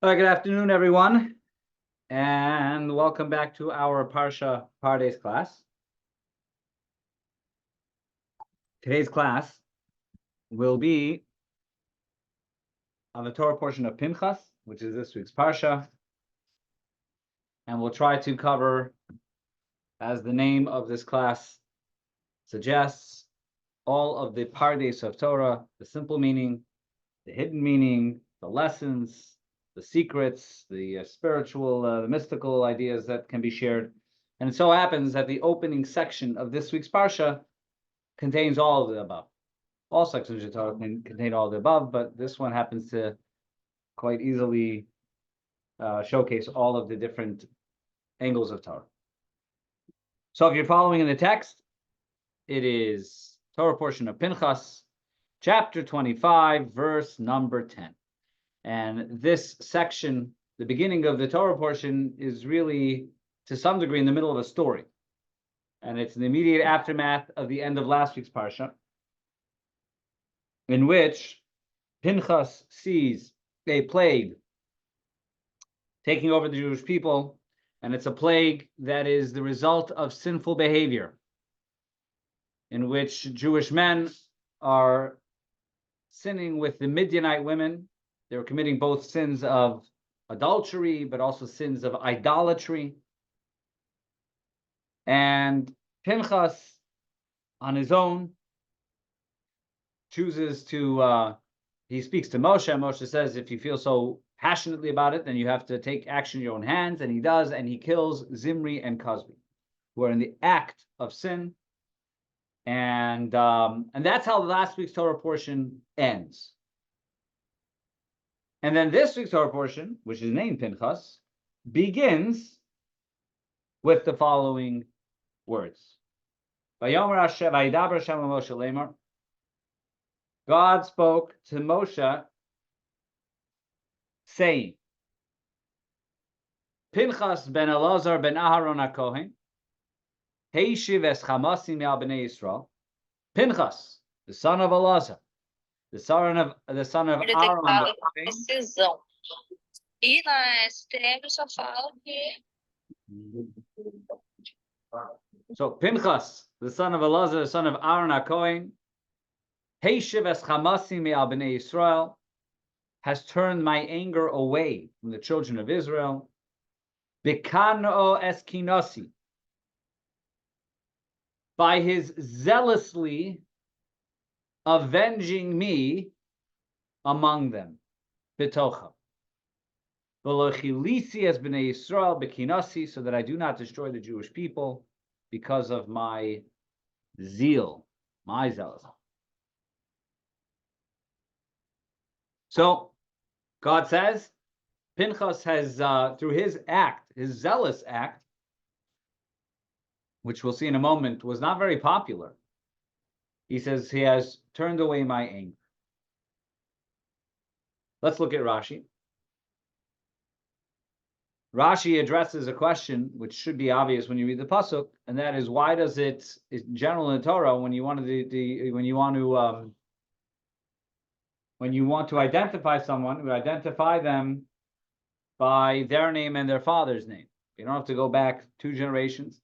All right, good afternoon, everyone, and welcome back to our Parsha PaRDeS class. Today's class will be on the Torah portion of Pinchas, which is this week's Parsha, and we'll try to cover, as the name of this class suggests, all of the PaRDeS of Torah, the simple meaning, the hidden meaning, the lessons, the secrets, the spiritual, the mystical ideas that can be shared. And it so happens that the opening section of this week's Parsha contains all of the above. All sections of Torah contain all of the above, but this one happens to quite easily showcase all of the different angles of Torah. So if you're following in the text, it is Torah portion of Pinchas, chapter 25, verse number 10. And this section, the beginning of the Torah portion, is really, to some degree, in the middle of a story. And it's an immediate aftermath of the end of last week's Parsha, in which Pinchas sees a plague taking over the Jewish people, and it's a plague that is the result of sinful behavior, in which Jewish men are sinning with the Midianite women. They're committing both sins of adultery, but also sins of idolatry. And Pinchas, on his own, chooses to, he speaks to Moshe. Moshe says, if you feel so passionately about it, then you have to take action in your own hands. And he does, and he kills Zimri and Cosby, who are in the act of sin. And that's how last week's Torah portion ends. And then this week's Torah portion, which is named Pinchas, begins with the following words. God spoke to Moshe, saying, Pinchas ben Elazar ben Aharon HaKohen, Heishiv es Chamasim me'al b'nei Yisrael. Pinchas, the son of Elazar, the son of Aaron. Precisão. E na STM só fala que. So Pinchas, the son of Elazar, the son of Aaron HaKohen, Heishiv es Chamasim me'al b'nei Yisrael, has turned my anger away from the children of Israel. Bikano es kinosi, by his zealously avenging me among them. Bitocha. V'lochilisi es b'nei Yisrael b'kinasi, so that I do not destroy the Jewish people because of my zeal, my zealous. So God says, Pinchas has, through his act, his zealous act, which we'll see in a moment, was not very popular. He says he has turned away my anger. Let's look at Rashi. Rashi addresses a question which should be obvious when you read the pasuk, and that is, why does it, in general in Torah, when you want to identify someone, you identify them by their name and their father's name. You don't have to go back 2 generations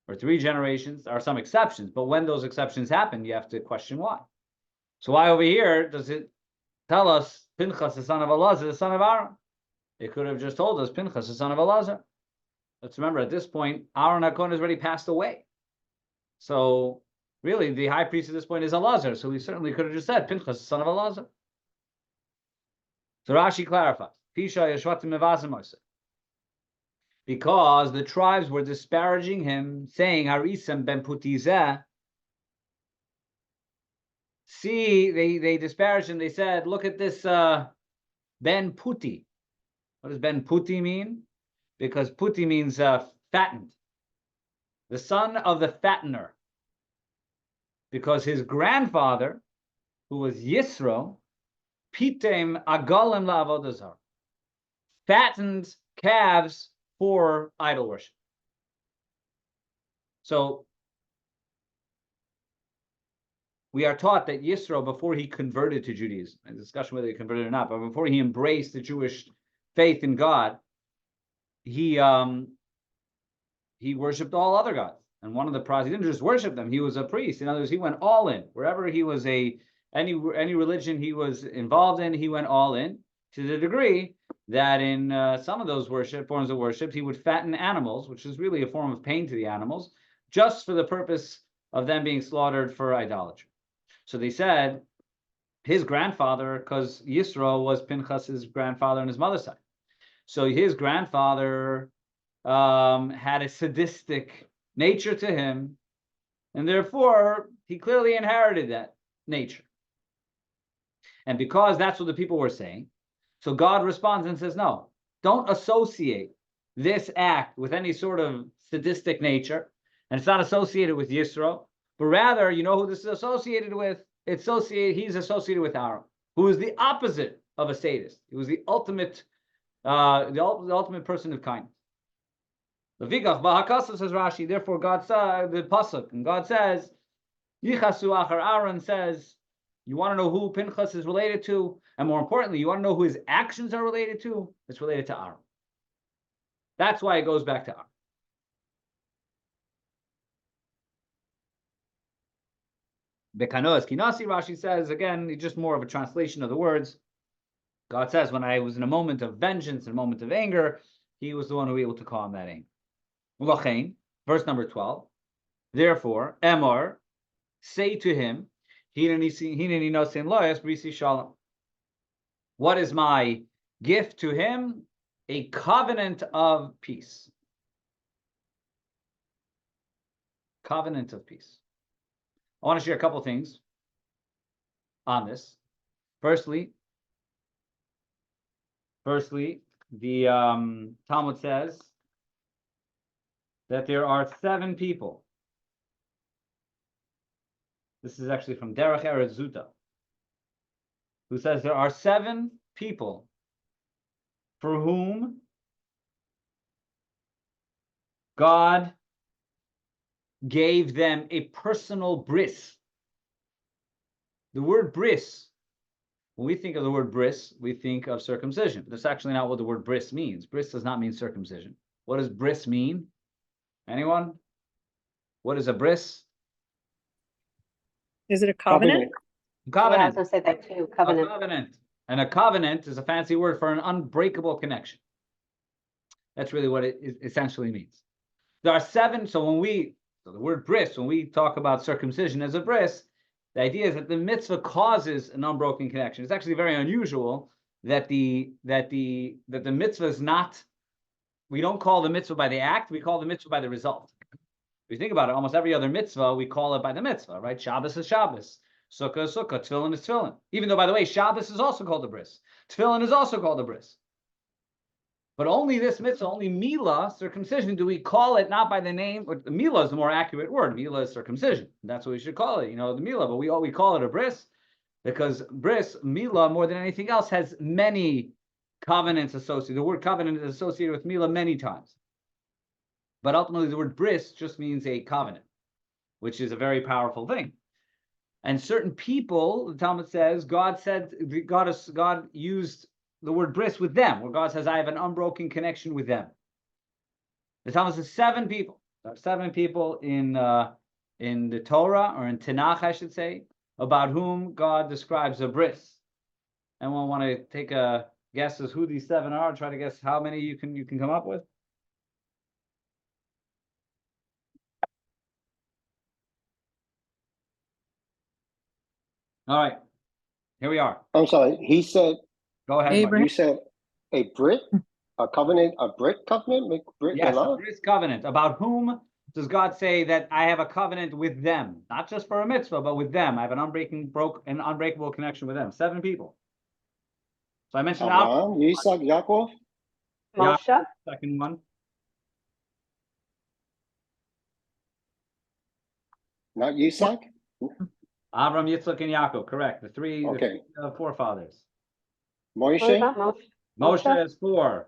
or 3 generations. There are some exceptions, but when those exceptions happen, you have to question why. So why over here does it tell us Pinchas, the son of Elazar, the son of Aaron? It could have just told us Pinchas, the son of Elazar. Let's remember, at this point, Aaron HaKohen has already passed away. So really, the high priest at this point is Elazar. So we certainly could have just said Pinchas, the son of Elazar. So Rashi clarifies, because the tribes were disparaging him, saying, Harisam ben Putizeh. See, they disparaged him. They said, look at this Ben Puti. What does Ben Puti mean? Because Puti means fattened. The son of the fattener. Because his grandfather, who was Yisro, Pitem Agolim La'avodah Zarah, fattened calves for idol worship. So we are taught that Yisro, before he converted to Judaism, a discussion whether he converted or not, but before he embraced the Jewish faith in God, he worshipped all other gods. And one of the pros, he didn't just worship them, he was a priest. In other words, he went all in. Wherever he was any religion he was involved in, he went all in, to the degree that in some of those forms of worship, he would fatten animals, which is really a form of pain to the animals, just for the purpose of them being slaughtered for idolatry. So they said his grandfather, because Yisro was Pinchas's grandfather on his mother's side. So his grandfather had a sadistic nature to him, and therefore he clearly inherited that nature. And because that's what the people were saying, so God responds and says, no, don't associate this act with any sort of sadistic nature, and it's not associated with Yisro, but rather, you know who this is associated with? He's associated with Aaron, who is the opposite of a sadist. He was the ultimate person of kindness. The Vikach Bahakasa, says Rashi, therefore God said, the Pasuk, and God says, Yichasu Achar Aaron says, you want to know who Pinchas is related to, and more importantly, you want to know who his actions are related to? It's related to Aaron. That's why it goes back to Aaron. Bekanoas Kinasi, Rashi says, again, just more of a translation of the words. God says, when I was in a moment of vengeance, in a moment of anger, he was the one who was able to calm that anger. U'lachein, verse number 12. Therefore, Emor, say to him, what is my gift to him? A covenant of peace. Covenant of peace. I want to share a couple things on this. Firstly, the Talmud says that there are 7 people. This is actually from Derech Eretz Zuta, who says there are 7 people for whom God gave them a personal bris. The word bris, when we think of the word bris, we think of circumcision. But that's actually not what the word bris means. Bris does not mean circumcision. What does bris mean? Anyone? What is a bris? Is it a covenant? Covenant. Yeah, I was going to say that too. Covenant. A covenant. And a covenant is a fancy word for an unbreakable connection. That's really what it essentially means. There are 7. So the word bris, when we talk about circumcision as a bris, the idea is that the mitzvah causes an unbroken connection. It's actually very unusual that the mitzvah is not. We don't call the mitzvah by the act. We call the mitzvah by the result. If you think about it, almost every other mitzvah, we call it by the mitzvah, right? Shabbos is Shabbos. Sukkah is Sukkah. Tefillin is Tefillin. Even though, by the way, Shabbos is also called a bris. Tefillin is also called a bris. But only this mitzvah, only Milah, circumcision, do we call it not by the name, or the Milah is the more accurate word. Milah is circumcision. That's what we should call it, the Milah. But we call it a bris, because bris, Milah, more than anything else, has many covenants associated. The word covenant is associated with Milah many times. But ultimately, the word bris just means a covenant, which is a very powerful thing. And certain people, the Talmud says, God used the word bris with them, where God says, I have an unbroken connection with them. The Talmud says 7 people. There are 7 people in the Torah, or in Tanakh, I should say, about whom God describes a bris. Anyone want to take a guess as who these 7 are? Try to guess how many you can come up with. All right, here we are. I'm sorry. He said, Go ahead. Abraham. you said a Brit, a covenant, a Brit covenant? Brit Yes, Milah? a bris covenant. About whom does God say that I have a covenant with them? Not just for a mitzvah, but with them. I have an unbreakable connection with them. 7 people. So I mentioned Abraham, Yitzhak, Yaakov? Moshe. Second one. Not Yitzhak? Avram, Yitzchak, and Yaakov. Correct. The three forefathers. Moshe? Moshe is 4.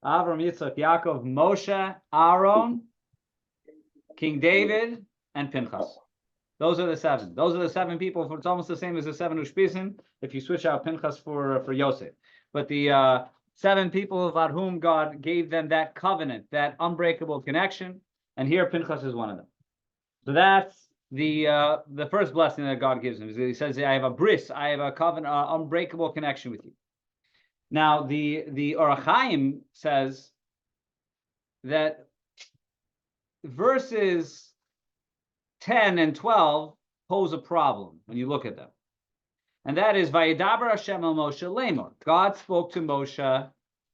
Avram, Yitzchak, Yaakov, Moshe, Aaron, King David, and Pinchas. Those are the 7. Those are the 7 people. It's almost the same as the 7 Ushpisin if you switch out Pinchas for Yosef. But the 7 people about whom God gave them that covenant, that unbreakable connection, and here Pinchas is one of them. So that's the first blessing that God gives him. He says, "I have a bris, I have a covenant, unbreakable connection with you." Now the Orach Chaim says that verses 10 and 12 pose a problem when you look at them. And that is, Vayedaber Hashem el Moshe lemor. God spoke to Moshe.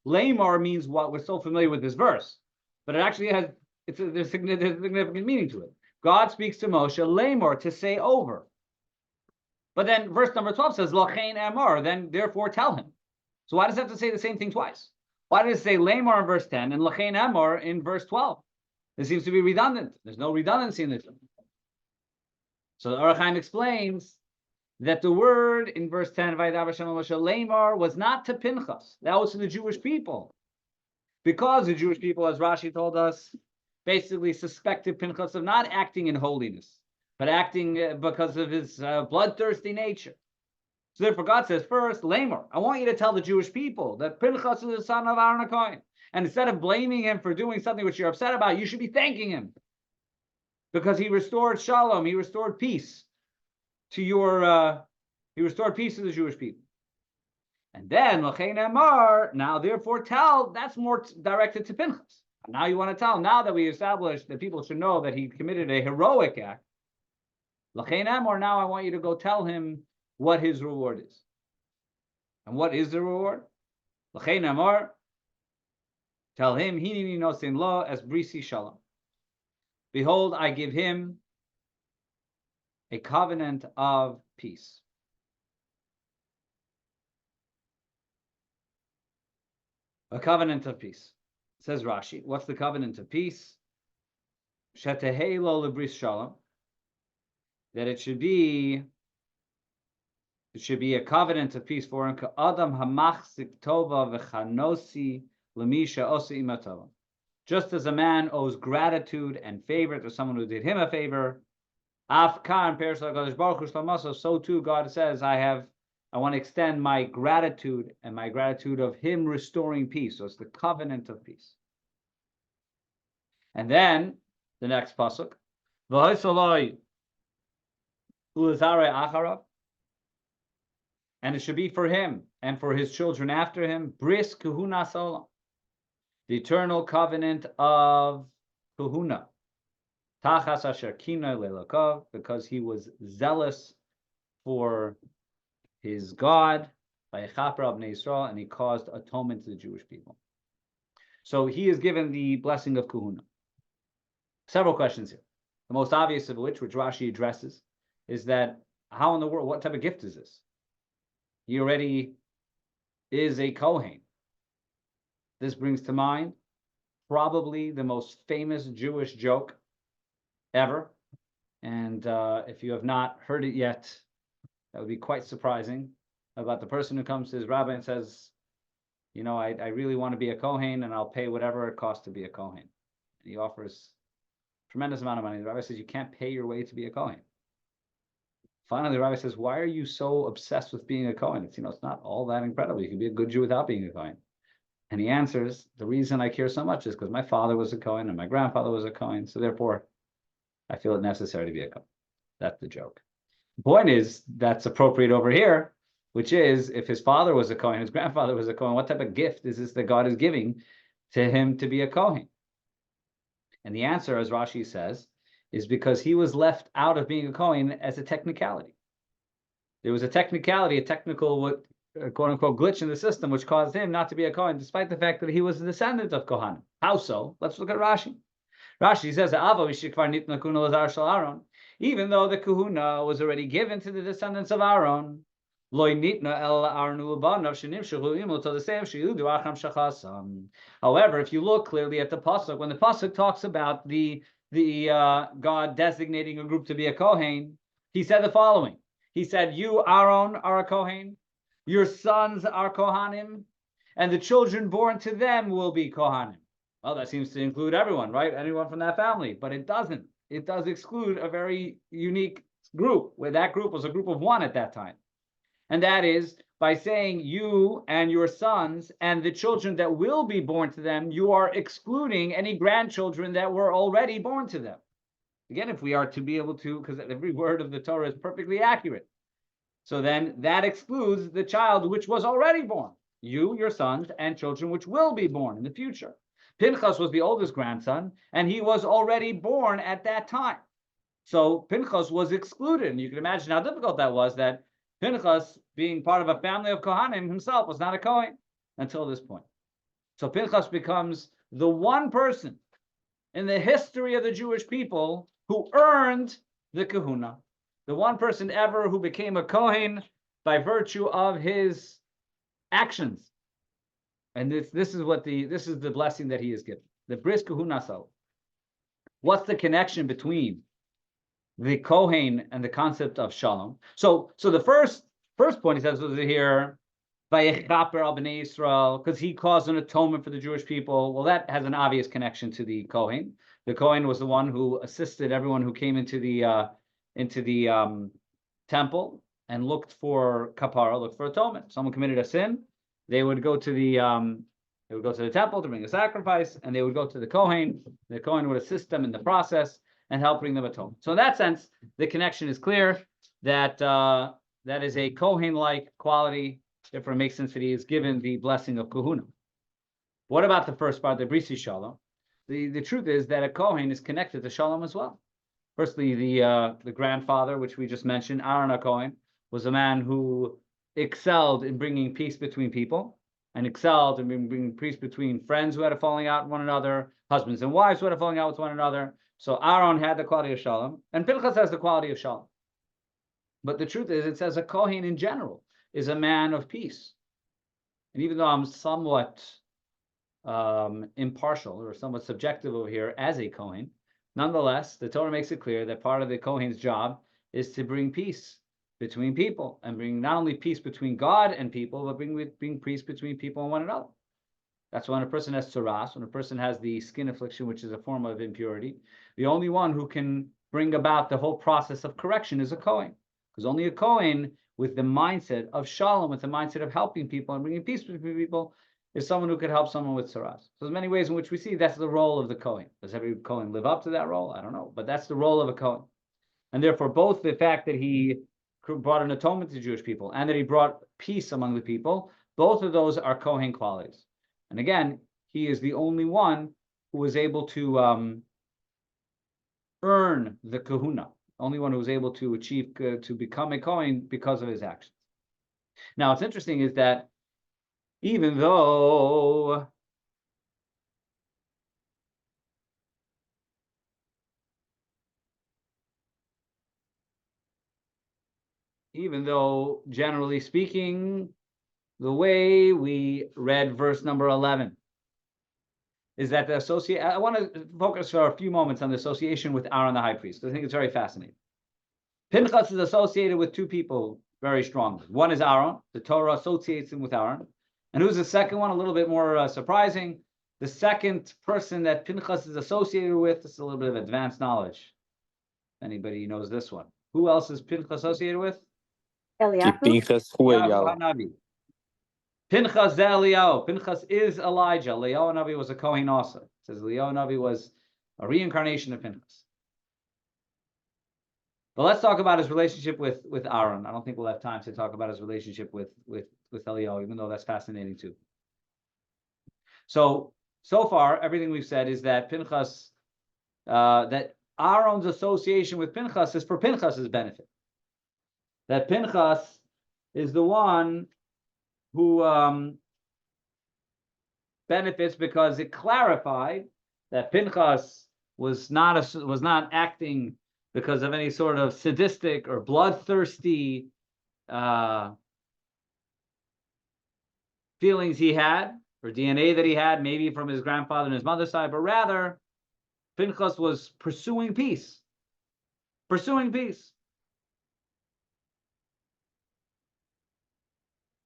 Lemor means what? We're so familiar with this verse, but it actually has, there's significant meaning to it. God speaks to Moshe, lemor, to say over. But then verse number 12 says, Lachein amar, then therefore tell him. So why does it have to say the same thing twice? Why does it say lemor in verse 10 and Lachein amar in verse 12? This seems to be redundant. There's no redundancy in this. So the Orach Chaim explains that the word in verse 10, Vayedaber Hashem el Moshe lemor, was not to Pinchas. That was to the Jewish people. Because the Jewish people, as Rashi told us, basically suspected Pinchas of not acting in holiness, but acting because of his bloodthirsty nature. So therefore God says, first, lemor, I want you to tell the Jewish people that Pinchas is the son of Aaron HaKohen. And instead of blaming him for doing something which you're upset about, you should be thanking him. Because he restored shalom, he restored peace to he restored peace to the Jewish people. And then, Lachein amar, now therefore tell, that's more directed to Pinchas. Now you want to tell, now that we established that people should know that he committed a heroic act, Lachein amar, now I want you to go tell him what his reward is. And what is the reward? Lachein amar, tell him, Hineni nosin lo as brisi shalom. Behold, I give him a covenant of peace. A covenant of peace. Says Rashi, what's the covenant of peace? Shetehei lo lebris shalom. That it should be a covenant of peace for him. Adam hamachzik tova v'chanosi lemisha osi imatova. Just as a man owes gratitude and favor to someone who did him a favor, Afkan Parsha Kadosh Baruch Hu Shlomo, so too God says, I want to extend my gratitude and my gratitude of him restoring peace. So it's the covenant of peace. And then the next pasuk, and it should be for him and for his children after him, bris kahuna solam, the eternal covenant of kahuna. Tachas asher kina lelakov, because he was zealous for his God, by Chaper of Israel, and he caused atonement to the Jewish people. So he is given the blessing of kahuna. Several questions here. The most obvious of which Rashi addresses, is that how in the world, what type of gift is this? He already is a Kohen. This brings to mind probably the most famous Jewish joke ever. And if you have not heard it yet, that would be quite surprising, about the person who comes to his rabbi and says, you know, I really want to be a Kohen and I'll pay whatever it costs to be a Kohen. And he offers a tremendous amount of money. The rabbi says, you can't pay your way to be a Kohen. Finally, the rabbi says, why are you so obsessed with being a Kohen? It's not all that incredible. You can be a good Jew without being a Kohen. And he answers, the reason I care so much is because my father was a Kohen and my grandfather was a Kohen. So therefore, I feel it necessary to be a Kohen. That's the joke. The point is, that's appropriate over here, which is, if his father was a Kohen, his grandfather was a Kohen, what type of gift is this that God is giving to him to be a Kohen? And the answer, as Rashi says, is because he was left out of being a Kohen as a technicality. There was a technicality, a technical, quote-unquote, glitch in the system, which caused him not to be a Kohen, despite the fact that he was a descendant of Kohanim. How so? Let's look at Rashi. Rashi says, even though the kahuna was already given to the descendants of Aaron, however, if you look clearly at the pasuk, when the pasuk talks about the God designating a group to be a Kohen, he said the following. He said, you, Aaron, are a Kohen, your sons are Kohanim, and the children born to them will be Kohanim. Well, that seems to include everyone, right? Anyone from that family, but it doesn't. It does exclude a very unique group, where that group was a group of one at that time. And that is by saying you and your sons and the children that will be born to them, you are excluding any grandchildren that were already born to them. Again, if we are to be able to, because every word of the Torah is perfectly accurate. So then that excludes the child which was already born. You, your sons, and children which will be born in the future. Pinchas was the oldest grandson, and he was already born at that time. So Pinchas was excluded. And you can imagine how difficult that was, that Pinchas, being part of a family of Kohanim himself, was not a Kohen until this point. So Pinchas becomes the one person in the history of the Jewish people who earned the kahuna. The one person ever who became a Kohen by virtue of his actions. And this is the blessing that he is given. The bris kahunasal. What's the connection between the Kohen and the concept of shalom? So the first point he says over here, Vayechaper al bnei Yisrael, because he caused an atonement for the Jewish people. Well, that has an obvious connection to the Kohen. The Kohen was the one who assisted everyone who came into the temple and looked for kapara, looked for atonement. Someone committed a sin, they would go to the temple to bring a sacrifice, and they would go to the Kohen. The Kohen would assist them in the process and help bring them atonement. So in that sense, the connection is clear that that is a Kohen-like quality. Therefore, it makes sense that he is given the blessing of kahuna. What about the first part, the brisi shalom? The truth is that a Kohen is connected to shalom as well. Firstly, the grandfather, which we just mentioned, Aaron HaKohen, was a man who excelled in bringing peace between people, and excelled in bringing peace between friends who had a falling out with one another, husbands and wives who had a falling out with one another. So Aaron had the quality of shalom, and Pinchas has the quality of shalom. But the truth is, it says a Kohen in general is a man of peace. And even though I'm somewhat impartial or somewhat subjective over here as a Kohen, nonetheless, the Torah makes it clear that part of the Kohen's job is to bring peace between people, and bring not only peace between God and people, but bring peace between people and one another. That's when a person has tzaras, when a person has the skin affliction, which is a form of impurity. The only one who can bring about the whole process of correction is a Kohen, because only a Kohen with the mindset of shalom, with the mindset of helping people and bringing peace between people, is someone who could help someone with tzaras. So there's many ways in which we see that's the role of the Kohen. Does every Kohen live up to that role? I don't know, but that's the role of a Kohen. And therefore, both the fact that he brought an atonement to Jewish people and that he brought peace among the people, both of those are Kohen qualities. And again, he is the only one who was able to earn the kahuna, only one who was able to achieve, to become a Kohen because of his actions. Now, what's interesting is that even though generally speaking, the way we read verse number 11 is that I want to focus for a few moments on the association with Aaron the high priest, because I think it's very fascinating. Pinchas is associated with two people very strongly. One is Aaron. The Torah associates him with Aaron. And who's the second one? A little bit more surprising. The second person that Pinchas is associated with, this is a little bit of advanced knowledge. Anybody knows this one? Who else is Pinchas associated with? Eliyahu? Pinchas Eliyahu Hanavi. Pinchas is Eliyahu. Pinchas is Elijah. Eliyahu Hanavi was a Kohen also. It says Eliyahu Hanavi was a reincarnation of Pinchas. But let's talk about his relationship with Aaron. I don't think we'll have time to talk about his relationship with Eliyahu, even though that's fascinating too. So far, everything we've said is that Pinchas, that Aaron's association with Pinchas is for Pinchas's benefit. That Pinchas is the one who benefits because it clarified that Pinchas was not acting because of any sort of sadistic or bloodthirsty feelings he had, or DNA that he had, maybe from his grandfather and his mother's side, but rather Pinchas was pursuing peace. Pursuing peace.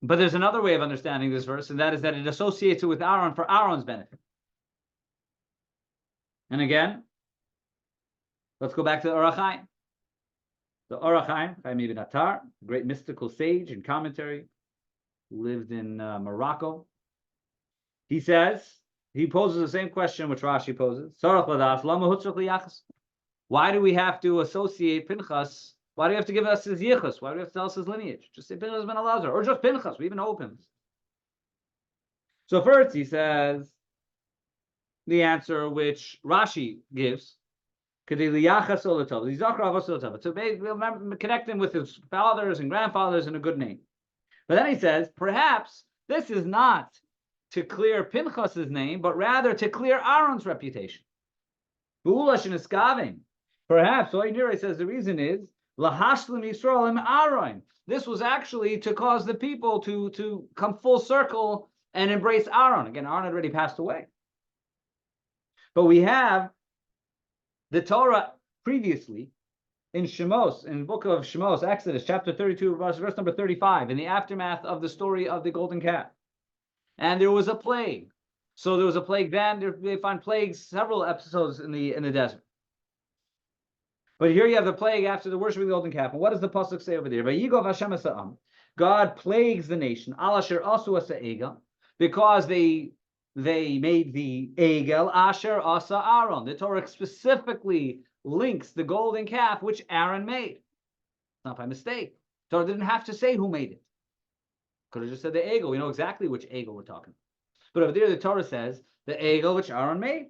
But there's another way of understanding this verse, and that is that it associates it with Aaron for Aaron's benefit. And again, let's go back to the Orach Chaim. The Orach Chaim ibn Attar, great mystical sage and commentary, lived in Morocco. He poses the same question which Rashi poses. Why do we have to associate Pinchas? Why do we have to give us his yichus? Why do we have to tell us his lineage? Just say Pinchas ben Elazar, or just Pinchas. We even know Pinchas. So first he says the answer which Rashi gives. To connect him with his fathers and grandfathers in a good name. But then he says, perhaps this is not to clear Pinchas's name, but rather to clear Aaron's reputation. Perhaps, he says the reason is, Lahashlim Yisrael im Aaron. This was actually to cause the people to come full circle and embrace Aaron. Again, Aaron had already passed away. But we have the Torah previously in Shemos, in the book of Shemos, Exodus, chapter 32, verse number 35, in the aftermath of the story of the golden calf. And there was a plague. So there was a plague then. They find plagues several episodes in the desert. But here you have the plague after the worship of the golden calf. And what does the pasuk say over there? God plagues the nation, because they made the egel asher asa Aaron. The Torah specifically links the golden calf which Aaron made. It's not by mistake. The Torah didn't have to say who made it. Could have just said the egel. We know exactly which egel we're talking about. But over there, the Torah says the egel which Aaron made.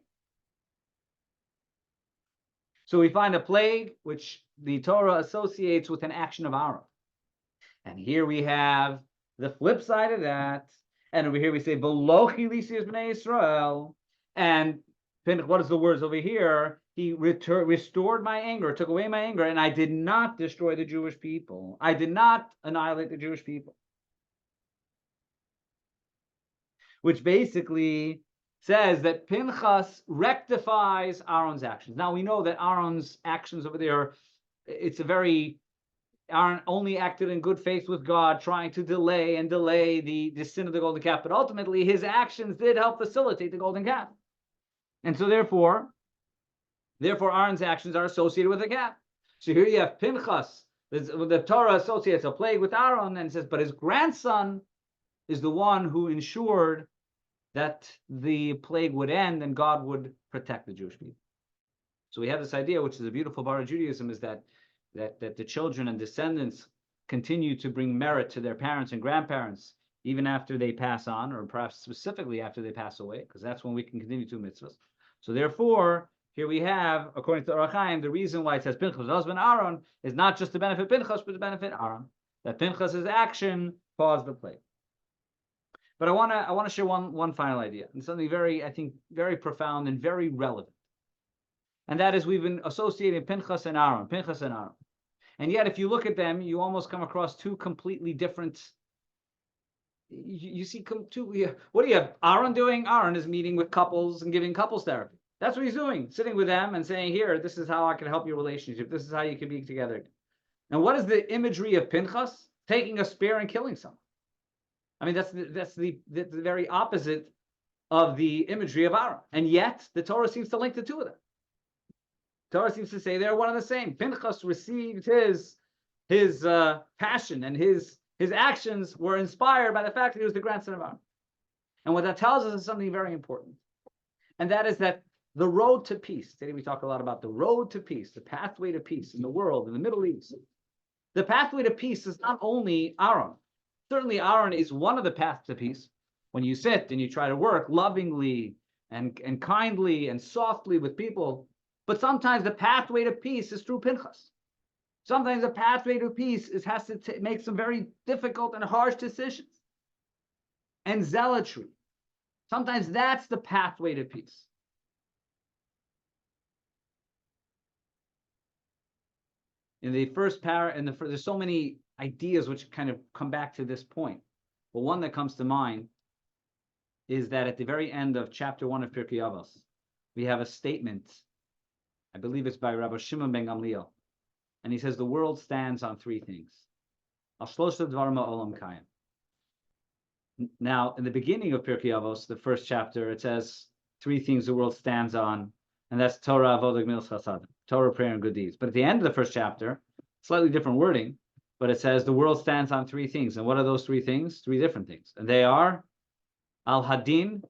So we find a plague which the Torah associates with an action of Aaron. And here we have the flip side of that. And over here we say, V'lochi lisias b'nei Yisrael. And what is the words over here? He restored my anger, took away my anger, and I did not destroy the Jewish people. I did not annihilate the Jewish people. Which basically says that Pinchas rectifies Aaron's actions. Now we know that Aaron's actions over there, Aaron only acted in good faith with God, trying to delay the sin of the golden calf. But ultimately, his actions did help facilitate the golden calf. And so therefore Aaron's actions are associated with the calf. So here you have Pinchas. The Torah associates a plague with Aaron and says, but his grandson is the one who ensured that the plague would end and God would protect the Jewish people. So we have this idea, which is a beautiful part of Judaism, is that the children and descendants continue to bring merit to their parents and grandparents even after they pass on, or perhaps specifically after they pass away, because that's when we can continue to mitzvahs. So therefore, here we have, according to Orach Chaim, the reason why it says Pinchas' husband Aaron is not just to benefit Pinchas, but to benefit Aaron. That Pinchas' action caused the plague. But I want to share one final idea, and something very profound and very relevant. And that is, we've been associating Pinchas and Aaron. And yet, if you look at them, you almost come across two completely different. You see two. What do you have Aaron doing? Aaron is meeting with couples and giving couples therapy. That's what he's doing, sitting with them and saying, "Here, this is how I can help your relationship. This is how you can be together." And what is the imagery of Pinchas? Taking a spear and killing someone. I mean, that's the very opposite of the imagery of Aaron. And yet, the Torah seems to link the two of them. The Torah seems to say they're one and the same. Pinchas received his passion, and his actions were inspired by the fact that he was the grandson of Aaron. And what that tells us is something very important. And that is that the road to peace, today we talk a lot about the road to peace, the pathway to peace in the world, in the Middle East. The pathway to peace is not only Aaron. Certainly Aaron is one of the paths to peace. When you sit and you try to work lovingly and kindly and softly with people, but sometimes the pathway to peace is through Pinchas. Sometimes the pathway to peace has to make some very difficult and harsh decisions. And zealotry. Sometimes that's the pathway to peace. In the first there's so many ideas which kind of come back to this point. But one that comes to mind is that at the very end of chapter 1 of Pirkei Avos, we have a statement, I believe it's by Rabbi Shimon ben Gamliel, and he says the world stands on three things. Now, in the beginning of Pirkei Avos, the first chapter, it says three things the world stands on, and that's Torah, Avodah, Gemilas Chesed, Torah, prayer, and good deeds. But at the end of the first chapter, slightly different wording, but it says the world stands on three things. And what are those three things? Three different things. And they are al-hadin,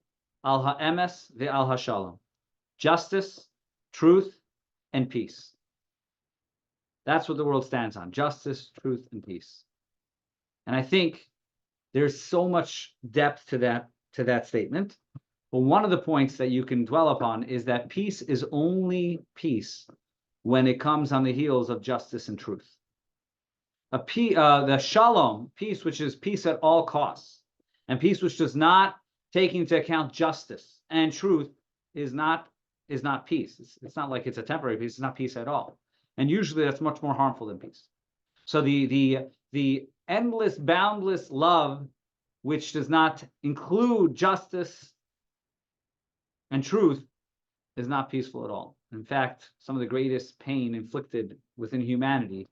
al-ha'emes, the al-hashalom. Justice, truth, and peace. That's what the world stands on. Justice, truth, and peace. And I think there's so much depth to that statement. But one of the points that you can dwell upon is that peace is only peace when it comes on the heels of justice and truth. The shalom, peace, which is peace at all costs, and peace which does not take into account justice and truth, is not peace. It's not like it's a temporary peace. It's not peace at all. And usually that's much more harmful than peace. So the endless, boundless love, which does not include justice and truth, is not peaceful at all. In fact, some of the greatest pain inflicted within humanity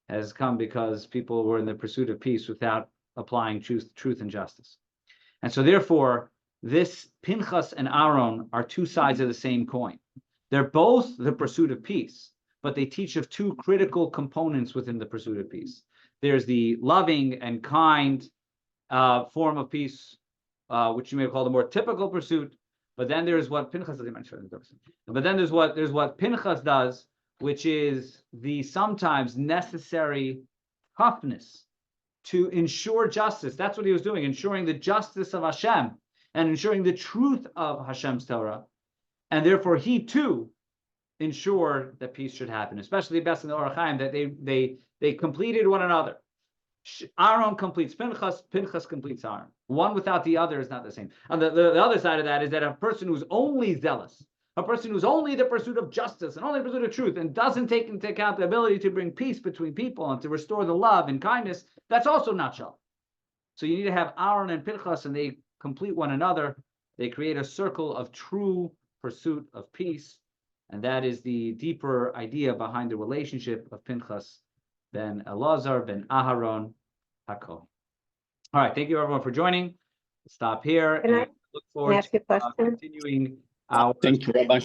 has come because people were in the pursuit of peace without applying truth and justice. And so therefore, this Pinchas and Aaron are two sides of the same coin. They're both the pursuit of peace, but they teach of two critical components within the pursuit of peace. There's the loving and kind form of peace, which you may call the more typical pursuit. But then there's what Pinchas does. But then there's what Pinchas does, which is the sometimes necessary toughness to ensure justice. That's what he was doing, ensuring the justice of Hashem and ensuring the truth of Hashem's Torah. And therefore, he too ensured that peace should happen, especially the best in the Orach Chaim, that they completed one another. Aaron completes Pinchas, Pinchas completes Aaron. One without the other is not the same. And the other side of that is that a person who's only zealous, a person who's only the pursuit of justice and only the pursuit of truth and doesn't take into account the ability to bring peace between people and to restore the love and kindness, that's also not shalom. So you need to have Aaron and Pinchas, and they complete one another. They create a circle of true pursuit of peace. And that is the deeper idea behind the relationship of Pinchas ben Elazar ben Aharon HaKohen. All right, thank you everyone for joining. Stop here. Can I And look forward ask you a to question? continuing our Thank you, Rabbi.